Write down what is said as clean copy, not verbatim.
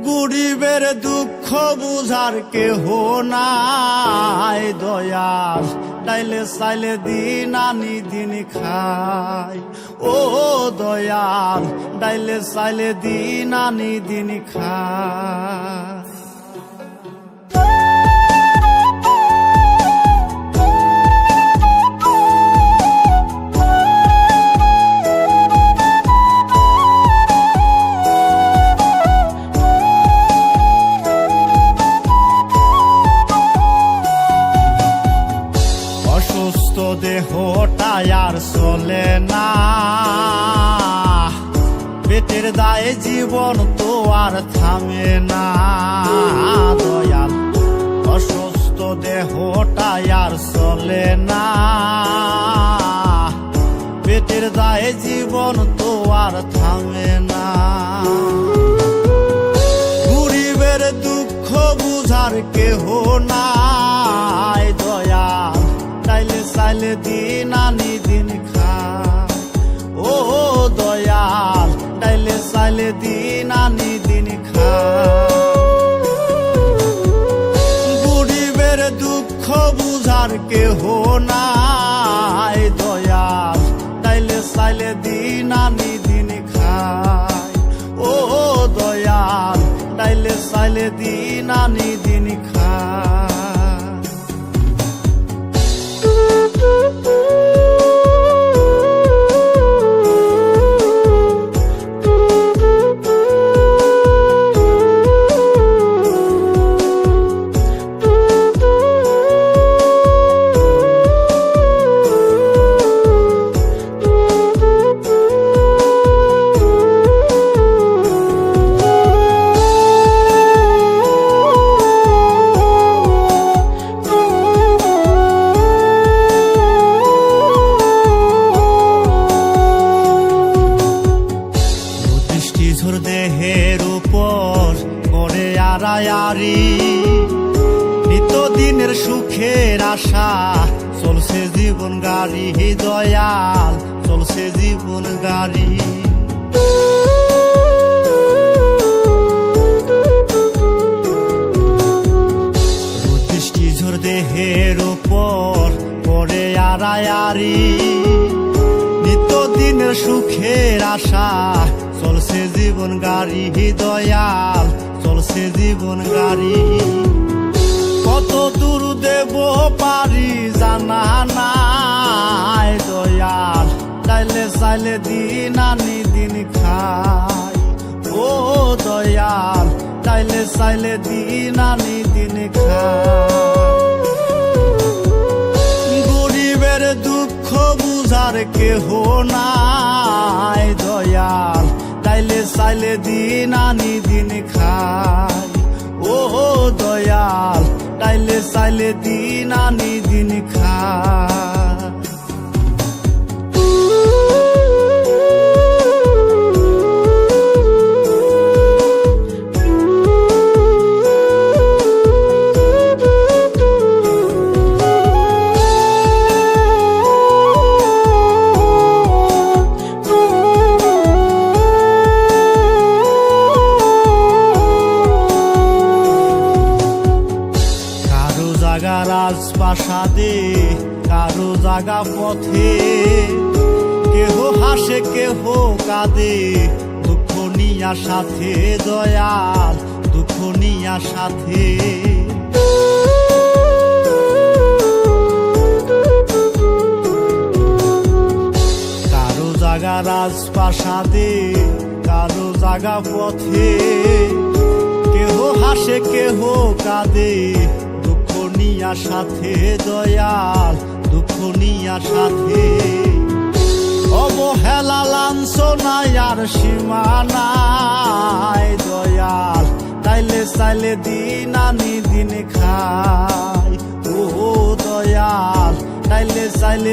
গরিবের দুঃখ বুঝার কেহ নাই দয়াল, ডাইলে চাইলে দিন আনি দিন খাই। ও দয়াল, ডাইলে চাইলে দিন আনি দিন খাই। অসুস্থ দেহটা আর চলে না, পেটের দায়ে জীবন তো আর থামে না দয়াল। অসুস্থ দেহটা আর চলে না, পেটের দায়ে জীবন তো আর থামে না। গরিবের দুঃখ বুঝার কেহ নাই দয়াল, ডাইলে চাইলে দিন আনি দিন খাই। ও দয়াল, ডাইলে চাইলে দিন আনি দিন খাই। গরিবের দুঃখ বুঝার কেহ নাই দয়াল, ডাইলে চাইলে দিন আনি দিন খাই। ও দয়াল, ডাইলে চাইলে দিন আনি দিন খাই। দেহের উপর করে আড়ায়ারি, নিত্যদিনের সুখের আশা চলছে জীবন গাড়ি দয়াল, চলছে জীবন গাড়ি। দৃষ্টিঝোর দেহের উপর করে আড়ায়ারি, নিত্যদিনের সুখের আশা চলছে জীবন গাড়ি দয়াল, চলছে জীবন গাড়ি। কত দূর দেব পারি জানা নাই দয়াল, ডাইলে চাইলে দিন আনি দিন খাই। ও দয়াল, ডাইলে চাইলে দিন আনি দিন খাই। গরিবের দুঃখ বুঝার কেহ নাই দয়াল, ডাইলে চাইলে দিন আনি দিন খাই। ও দয়াল, ডাইলে চাইলে দিন আনি দিন খাই। রাজপ্রাসাদে কারো জাগা পথে, কেহ হাসে কেহ কাঁদে দুঃখ নিয়া সাথে দয়াল, দুঃখ নিয়া সাথে। কারো জাগা রাজপ্রাসাদে কারো জাগা পথে, কেহ হাসে কেহ কাঁদে নিয়া সাথে দয়াল, দুঃখ নিয়া সাথে। অবহেলা লাঞ্ছনায় আর সীমা নাই দয়াল, ডাইলে চাইলে দিন আনি দিন খাই। ও দয়াল, ডাইলে চাইলে